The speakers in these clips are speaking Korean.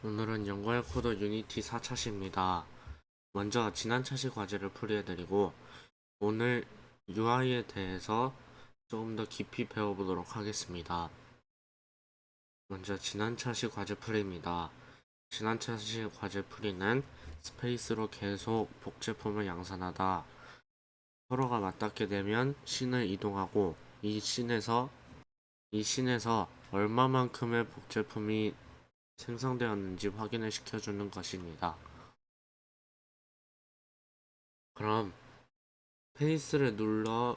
오늘은 연구할 코드 유니티 4차시입니다. 먼저 지난 차시 과제를 풀이해드리고 오늘 UI에 대해서 조금 더 깊이 배워보도록 하겠습니다. 먼저 지난 차시 과제 풀이입니다. 지난 차시 과제 풀이는 스페이스로 계속 복제품을 양산하다 서로가 맞닿게 되면 씬을 이동하고 이 씬에서 얼마만큼의 복제품이 생성되었는지 확인을 시켜주는 것입니다. 그럼 페이스를 눌러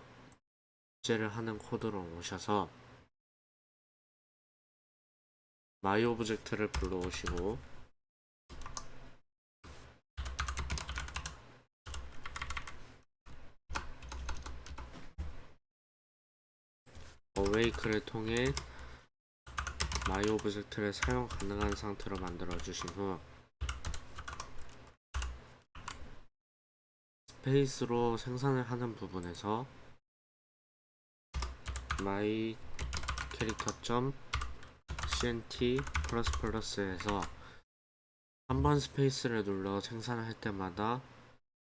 복제를 하는 코드로 오셔서 마이 오브젝트를 불러오시고 어웨이크를 통해 마이 오브젝트를 사용 가능한 상태로 만들어 주신 후 스페이스로 생산을 하는 부분에서 my 캐릭터.cnt 플러스에서 한 번 스페이스를 눌러 생산을 할 때마다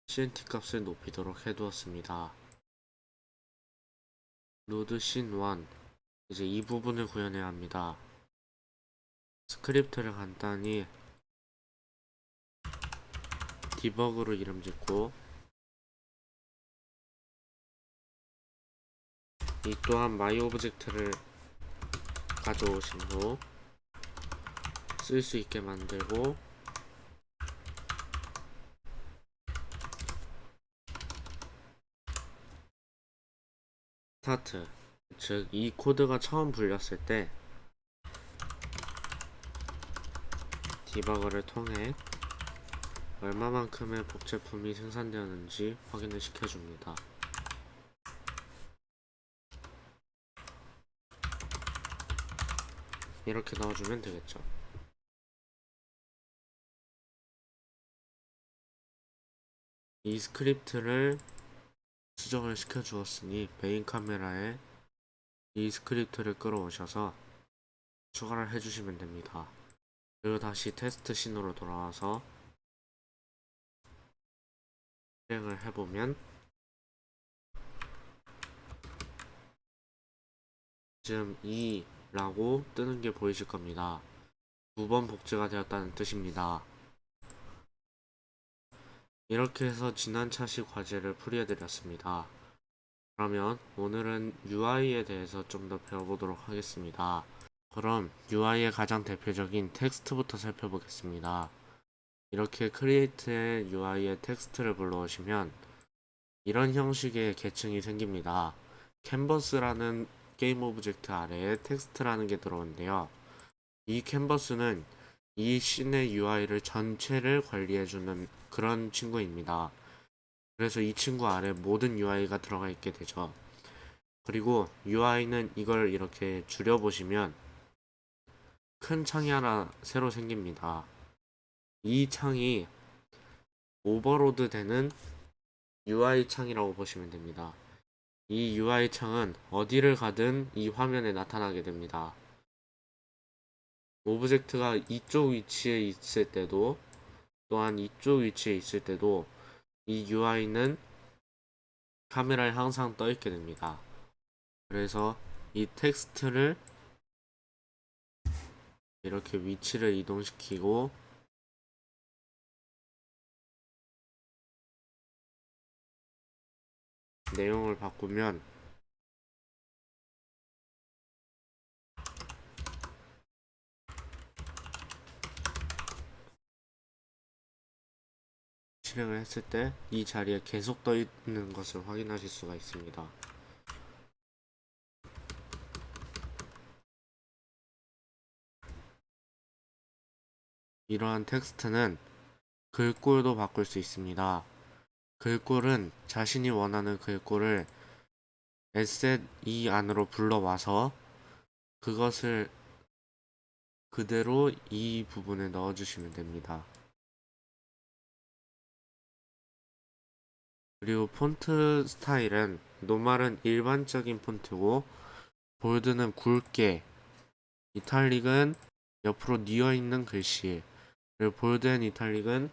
cnt 값을 높이도록 해두었습니다. 로드 씬1 이제 이 부분을 구현해야 합니다. 스크립트를 간단히 디버그로 이름 짓고 이 또한 마이 오브젝트를 가져오신 후 쓸 수 있게 만들고 스타트 즉 이 코드가 처음 불렸을 때 디버거를 통해 얼마만큼의 복제품이 생산되었는지 확인을 시켜줍니다. 이렇게 넣어주면 되겠죠. 이 스크립트를 수정을 시켜 주었으니 메인 카메라에 이 스크립트를 끌어오셔서 추가를 해주시면 됩니다. 그리고 다시 테스트 씬으로 돌아와서 실행을 해보면 지금 2라고 뜨는 게 보이실 겁니다. 2번 복제가 되었다는 뜻입니다. 이렇게 해서 지난 차시 과제를 풀이해드렸습니다. 그러면 오늘은 UI에 대해서 좀 더 배워보도록 하겠습니다. 그럼 UI의 가장 대표적인 텍스트부터 살펴보겠습니다. 이렇게 크리에이트의 UI의 텍스트를 불러오시면 이런 형식의 계층이 생깁니다. 캔버스라는 게임 오브젝트 아래에 텍스트라는 게 들어오는데요. 이 캔버스는 이 씬의 UI를 전체를 관리해주는 그런 친구입니다. 그래서 이 친구 아래 모든 UI가 들어가 있게 되죠. 그리고 UI는 이걸 이렇게 줄여보시면 큰 창이 하나 새로 생깁니다. 이 창이 오버로드 되는 UI 창이라고 보시면 됩니다. 이 UI 창은 어디를 가든 이 화면에 나타나게 됩니다. 오브젝트가 이쪽 위치에 있을 때도 또한 이쪽 위치에 있을 때도 이 UI는 카메라에 항상 떠 있게 됩니다. 그래서 이 텍스트를 이렇게 위치를 이동시키고 내용을 바꾸면 실행을 했을 때 이 자리에 계속 떠 있는 것을 확인하실 수가 있습니다. 이러한 텍스트는 글꼴도 바꿀 수 있습니다. 글꼴은 자신이 원하는 글꼴을 에셋 이 안으로 불러와서 그것을 그대로 이 부분에 넣어주시면 됩니다. 그리고 폰트 스타일은 노멀은 일반적인 폰트고 볼드는 굵게, 이탈릭은 옆으로 뉘어있는 글씨, 그리고 볼드 앤 이탈릭은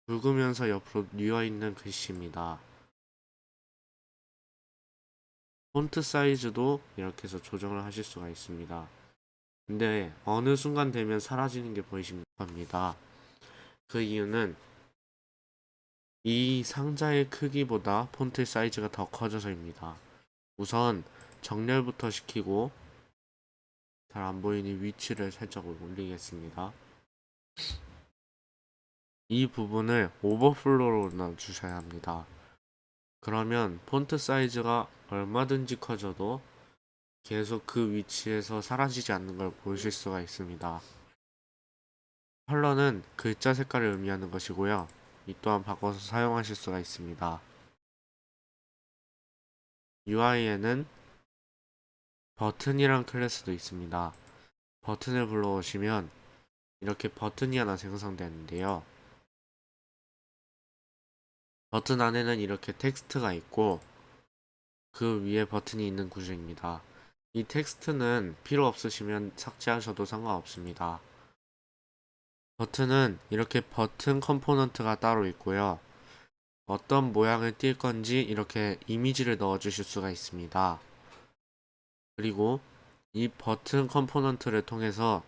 굵으면서 옆으로 뉘어있는 글씨입니다. 폰트 사이즈도 이렇게 해서 조정을 하실 수가 있습니다. 근데 어느 순간 되면 사라지는 게 보이십니다. 그 이유는 이 상자의 크기보다 폰트 사이즈가 더 커져서입니다. 우선 정렬부터 시키고 잘 안 보이니 위치를 살짝 올리겠습니다. 이 부분을 오버플로로 넣어주셔야 합니다. 그러면 폰트 사이즈가 얼마든지 커져도 계속 그 위치에서 사라지지 않는 걸 보실 수가 있습니다. 컬러는 글자 색깔을 의미하는 것이고요. 이 또한 바꿔서 사용하실 수가 있습니다. UI에는 버튼이란 클래스도 있습니다. 버튼을 불러오시면 이렇게 버튼이 하나 생성되는데요. 버튼 안에는 이렇게 텍스트가 있고 그 위에 버튼이 있는 구조입니다. 이 텍스트는 필요 없으시면 삭제하셔도 상관없습니다. 버튼은 이렇게 버튼 컴포넌트가 따로 있고요. 어떤 모양을 띌 건지 이렇게 이미지를 넣어 주실 수가 있습니다. 그리고 이 버튼 컴포넌트를 통해서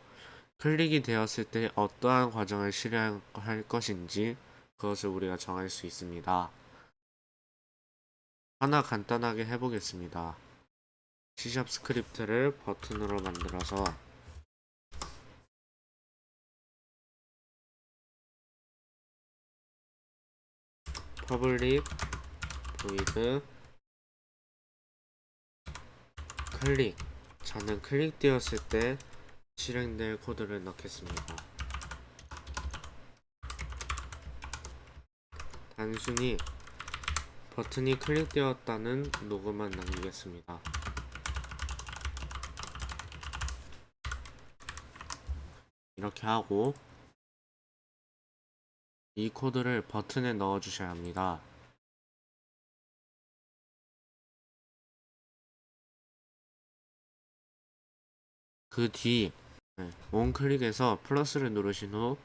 클릭이 되었을 때 어떠한 과정을 실행할 것인지 그것을 우리가 정할 수 있습니다. 하나 간단하게 해보겠습니다. C# 스크립트를 버튼으로 만들어서 public void 클릭, 저는 클릭되었을 때 실행될 코드를 넣겠습니다. 단순히 버튼이 클릭되었다는 로그만 남기겠습니다. 이렇게 하고 이 코드를 버튼에 넣어 주셔야 합니다. 그 뒤 on클릭해서 플러스를 누르신 후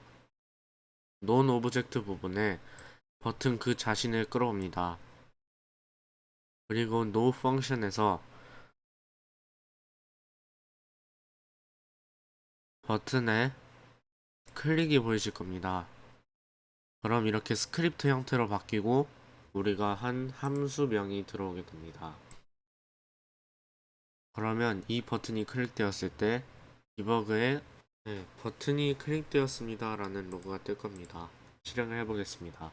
non 오브젝트 부분에 버튼 그 자신을 끌어옵니다. 그리고 no 펑션에서 버튼에 클릭이 보이실 겁니다. 그럼 이렇게 스크립트 형태로 바뀌고 우리가 한 함수명이 들어오게 됩니다. 그러면 이 버튼이 클릭되었을 때 디버그에 버튼이 클릭되었습니다 라는 로그가 뜰 겁니다. 실행을 해보겠습니다.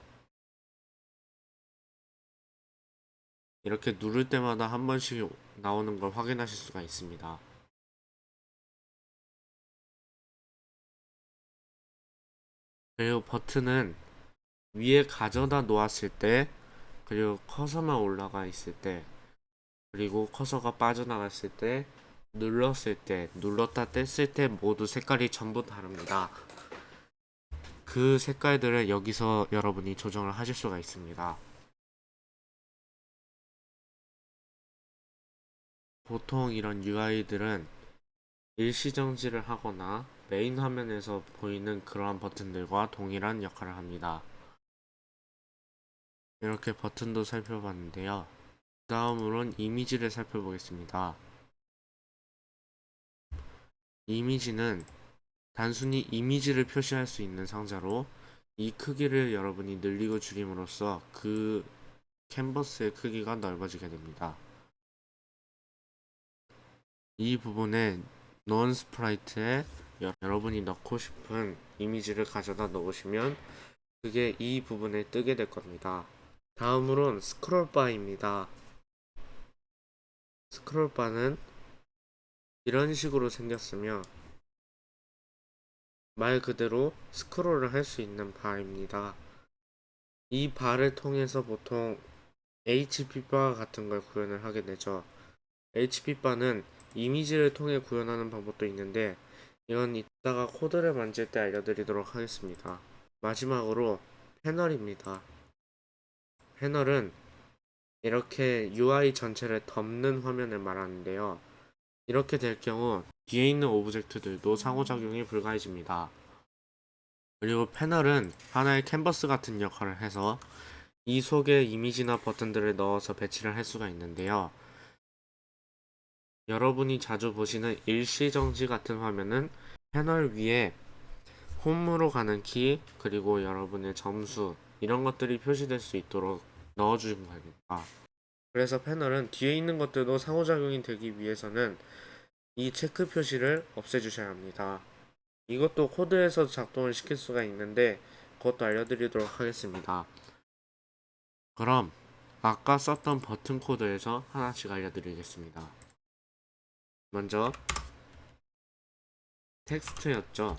이렇게 누를 때마다 한 번씩 나오는 걸 확인하실 수가 있습니다. 그리고 버튼은 위에 가져다 놓았을 때, 그리고 커서만 올라가 있을 때, 그리고 커서가 빠져나갔을 때, 눌렀을 때, 눌렀다 뗐을 때 모두 색깔이 전부 다릅니다. 그 색깔들을 여기서 여러분이 조정을 하실 수가 있습니다. 보통 이런 UI들은 일시정지를 하거나 메인 화면에서 보이는 그러한 버튼들과 동일한 역할을 합니다. 이렇게 버튼도 살펴봤는데요. 다음으론 이미지를 살펴보겠습니다. 이미지는 단순히 이미지를 표시할 수 있는 상자로 이 크기를 여러분이 늘리고 줄임으로써 그 캔버스의 크기가 넓어지게 됩니다. 이 부분에 non 스프라이트에 여러분이 넣고 싶은 이미지를 가져다 놓으시면 그게 이 부분에 뜨게 될 겁니다. 다음으론 스크롤바입니다. 스크롤바는 이런 식으로 생겼으며 말 그대로 스크롤을 할 수 있는 바입니다. 이 바를 통해서 보통 HP바 같은 걸 구현을 하게 되죠. HP바는 이미지를 통해 구현하는 방법도 있는데 이건 이따가 코드를 만질 때 알려드리도록 하겠습니다. 마지막으로 패널입니다. 패널은 이렇게 UI 전체를 덮는 화면을 말하는데요. 이렇게 될 경우 뒤에 있는 오브젝트들도 상호작용이 불가해집니다. 그리고 패널은 하나의 캔버스 같은 역할을 해서 이 속에 이미지나 버튼들을 넣어서 배치를 할 수가 있는데요. 여러분이 자주 보시는 일시정지 같은 화면은 패널 위에 홈으로 가는 키, 그리고 여러분의 점수, 이런 것들이 표시될 수 있도록 넣어주신 겁니다. 그래서 패널은 뒤에 있는 것들도 상호작용이 되기 위해서는 이 체크 표시를 없애주셔야 합니다. 이것도 코드에서 작동을 시킬 수가 있는데 그것도 알려드리도록 하겠습니다. 그럼 아까 썼던 버튼 코드에서 하나씩 알려드리겠습니다. 먼저 텍스트였죠.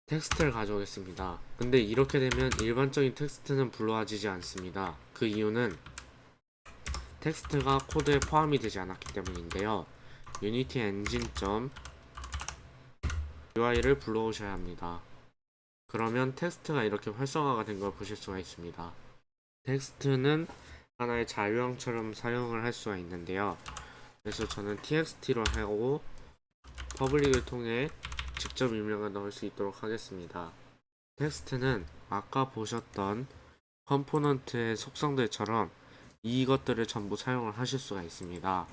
텍스트를 가져오겠습니다. 근데 이렇게 되면 일반적인 텍스트는 불러와지지 않습니다. 그 이유는 텍스트가 코드에 포함이 되지 않았기 때문인데요. 유니티 엔진 UI를 불러오셔야 합니다. 그러면 텍스트가 이렇게 활성화가 된 걸 보실 수가 있습니다. 텍스트는 하나의 자유형처럼 사용을 할 수가 있는데요. 그래서 저는 txt로 하고 퍼블릭을 통해 직접 입력을 넣을 수 있도록 하겠습니다. 텍스트는 아까 보셨던 컴포넌트의 속성들처럼 이것들을 전부 사용을 하실 수가 있습니다.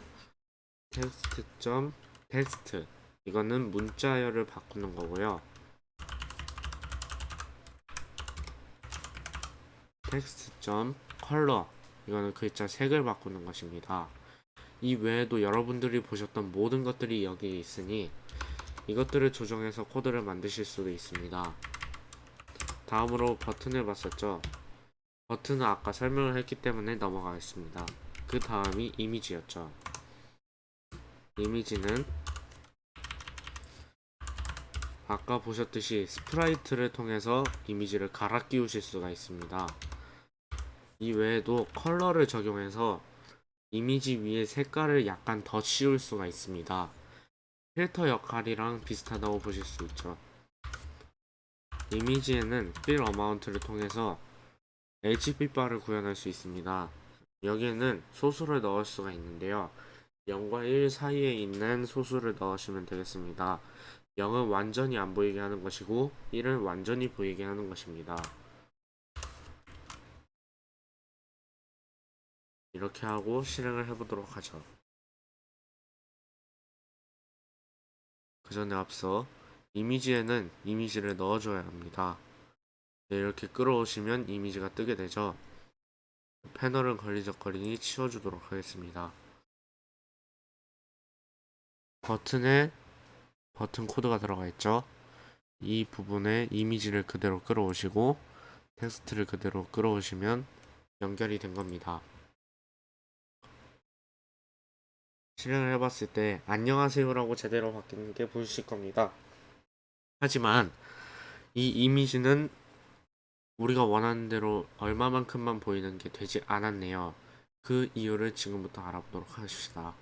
텍스트 이거는 문자열을 바꾸는 거고요. 텍스트.컬러 이거는 글자 색을 바꾸는 것입니다. 이 외에도 여러분들이 보셨던 모든 것들이 여기에 있으니 이것들을 조정해서 코드를 만드실 수도 있습니다. 다음으로 버튼을 봤었죠. 버튼은 아까 설명을 했기 때문에 넘어가겠습니다. 그 다음이 이미지였죠. 이미지는 아까 보셨듯이 스프라이트를 통해서 이미지를 갈아 끼우실 수가 있습니다. 이 외에도 컬러를 적용해서 이미지 위에 색깔을 약간 더 씌울 수가 있습니다. 필터 역할이랑 비슷하다고 보실 수 있죠. 이미지에는 fill amount를 통해서 HP바를 구현할 수 있습니다. 여기에는 소수를 넣을 수가 있는데요. 0과 1 사이에 있는 소수를 넣으시면 되겠습니다. 0은 완전히 안 보이게 하는 것이고 1은 완전히 보이게 하는 것입니다. 이렇게 하고 실행을 해보도록 하죠. 그 전에 앞서 이미지에는 이미지를 넣어줘야 합니다. 네, 이렇게 끌어오시면 이미지가 뜨게 되죠. 패널은 걸리적거리니 치워주도록 하겠습니다. 버튼에 버튼 코드가 들어가 있죠. 이 부분에 이미지를 그대로 끌어오시고 텍스트를 그대로 끌어오시면 연결이 된 겁니다. 실행을 해봤을 때 안녕하세요라고 제대로 바뀌는 게 보이실 겁니다. 하지만 이 이미지는 우리가 원하는 대로 얼마만큼만 보이는 게 되지 않았네요. 그 이유를 지금부터 알아보도록 하겠습니다.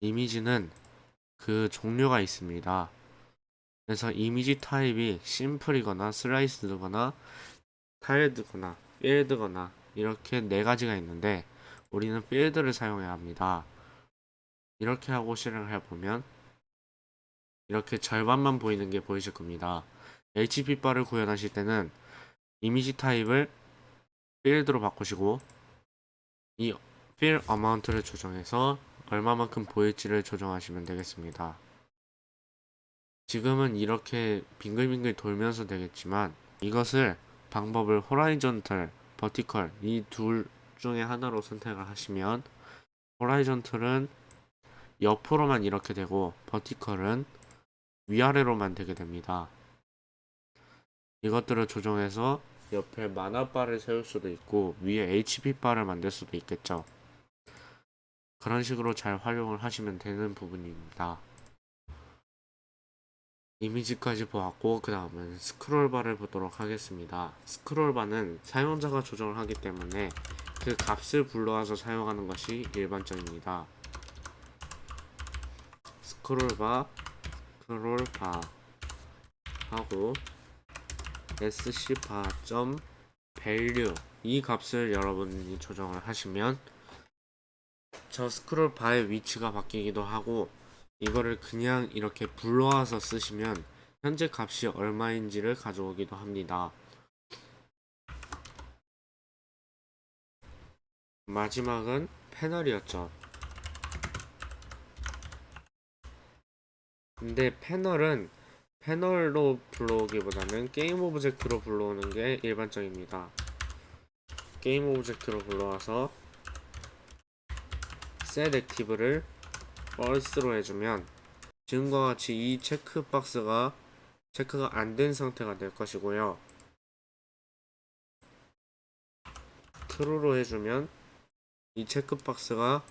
이미지는 그 종류가 있습니다. 그래서 이미지 타입이 심플이거나 슬라이스드거나 타일드거나 필드거나 이렇게 네 가지가 있는데 우리는 필드를 사용해야 합니다. 이렇게 하고 실행을 해보면 이렇게 절반만 보이는 게 보이실 겁니다. HP바를 구현하실 때는 이미지 타입을 필드로 바꾸시고 이 fill amount를 조정해서 얼마만큼 보일지를 조정하시면 되겠습니다. 지금은 이렇게 빙글빙글 돌면서 되겠지만 이것을 방법을 호라이전털, 버티컬 이 둘 중에 하나로 선택을 하시면 호라이전털은 옆으로만 이렇게 되고 버티컬은 위아래로만 되게 됩니다. 이것들을 조정해서 옆에 만화바를 세울 수도 있고 위에 HP바를 만들 수도 있겠죠. 그런 식으로 잘 활용을 하시면 되는 부분입니다. 이미지까지 보았고 그 다음은 스크롤바를 보도록 하겠습니다. 스크롤바는 사용자가 조정을 하기 때문에 그 값을 불러와서 사용하는 것이 일반적입니다. 스크롤바 하고 scbar.value 이 값을 여러분이 조정을 하시면 저 스크롤바의 위치가 바뀌기도 하고 이거를 그냥 이렇게 불러와서 쓰시면 현재 값이 얼마인지를 가져오기도 합니다. 마지막은 패널이었죠. 근데 패널로 불러오기보다는 게임 오브젝트로 불러오는 게 일반적입니다. 게임 오브젝트로 불러와서 set active를 false로 해주면 지금과 같이 이 체크박스가 체크가 안 된 상태가 될 것이고요. true로 해주면 이 체크박스가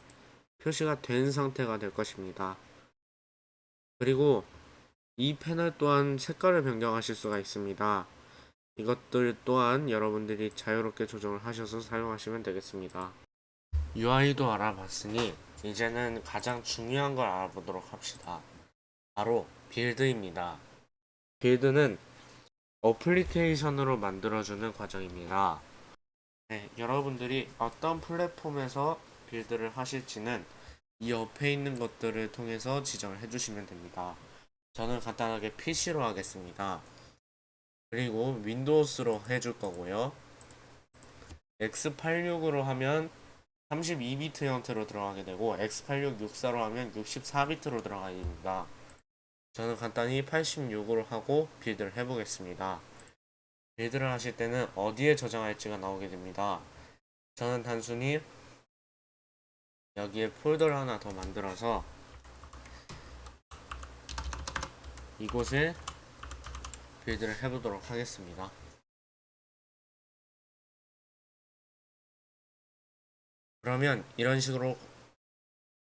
표시가 된 상태가 될 것입니다. 그리고 이 패널 또한 색깔을 변경하실 수가 있습니다. 이것들 또한 여러분들이 자유롭게 조정을 하셔서 사용하시면 되겠습니다. UI도 알아봤으니 이제는 가장 중요한 걸 알아보도록 합시다. 바로 빌드입니다. 빌드는 어플리케이션으로 만들어주는 과정입니다. 네, 여러분들이 어떤 플랫폼에서 빌드를 하실지는 이 옆에 있는 것들을 통해서 지정을 해주시면 됩니다. 저는 간단하게 PC로 하겠습니다. 그리고 윈도우스로 해줄 거고요. x86으로 하면 32비트 형태로 들어가게 되고 x86 64로 하면 64비트로 들어가게 됩니다. 저는 간단히 86으로 하고 빌드를 해보겠습니다. 빌드를 하실 때는 어디에 저장할지가 나오게 됩니다. 저는 단순히 여기에 폴더를 하나 더 만들어서 이곳에 빌드를 해보도록 하겠습니다. 그러면 이런 식으로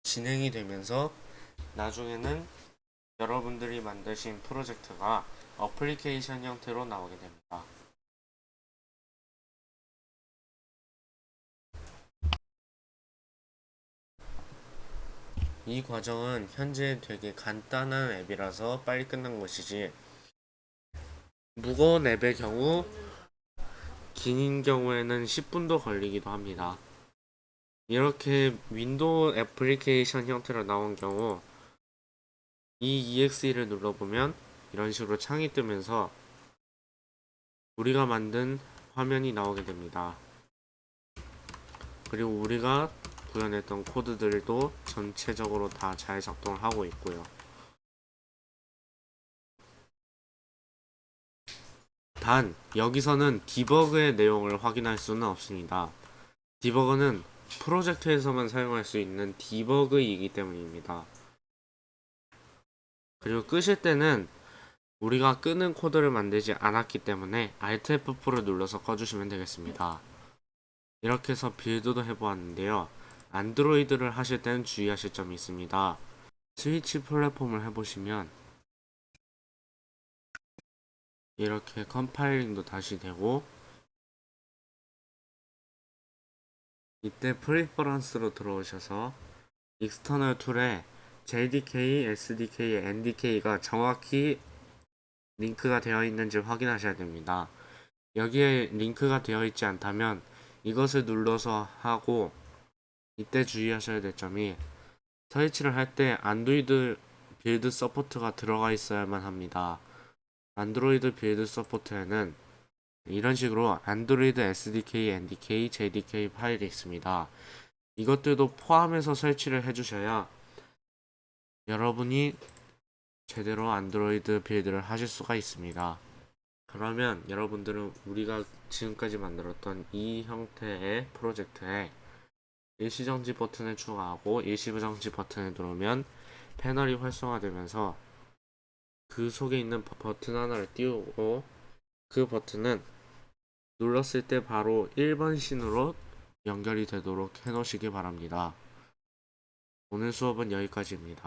진행이 되면서 나중에는 여러분들이 만드신 프로젝트가 어플리케이션 형태로 나오게 됩니다. 이 과정은 현재 되게 간단한 앱이라서 빨리 끝난 것이지 무거운 앱의 경우 긴 경우에는 10분도 걸리기도 합니다. 이렇게 윈도우 애플리케이션 형태로 나온 경우 이 EXE를 눌러보면 이런 식으로 창이 뜨면서 우리가 만든 화면이 나오게 됩니다. 그리고 우리가 구현했던 코드들도 전체적으로 다 잘 작동을 하고 있고요. 단 여기서는 디버그의 내용을 확인할 수는 없습니다. 디버그는 프로젝트에서만 사용할 수 있는 디버그이기 때문입니다. 그리고 끄실 때는 우리가 끄는 코드를 만들지 않았기 때문에 Alt F4를 눌러서 꺼주시면 되겠습니다. 이렇게 해서 빌드도 해보았는데요. 안드로이드를 하실 때는 주의하실 점이 있습니다. 스위치 플랫폼을 해보시면 이렇게 컴파일링도 다시 되고 이때 프리퍼런스로 들어오셔서 익스터널 툴에 JDK, SDK, NDK가 정확히 링크가 되어 있는지 확인하셔야 됩니다. 여기에 링크가 되어 있지 않다면 이것을 눌러서 하고 이때 주의하셔야 될 점이 설치를 할 때 안드로이드 빌드 서포트가 들어가 있어야만 합니다. 안드로이드 빌드 서포트에는 이런 식으로 안드로이드 SDK, NDK, JDK 파일이 있습니다. 이것들도 포함해서 설치를 해주셔야 여러분이 제대로 안드로이드 빌드를 하실 수가 있습니다. 그러면 여러분들은 우리가 지금까지 만들었던 이 형태의 프로젝트에 일시정지 버튼을 추가하고 일시정지 버튼을 누르면 패널이 활성화되면서 그 속에 있는 버튼 하나를 띄우고 그 버튼은 눌렀을 때 바로 1번 씬으로 연결이 되도록 해놓으시기 바랍니다. 오늘 수업은 여기까지입니다.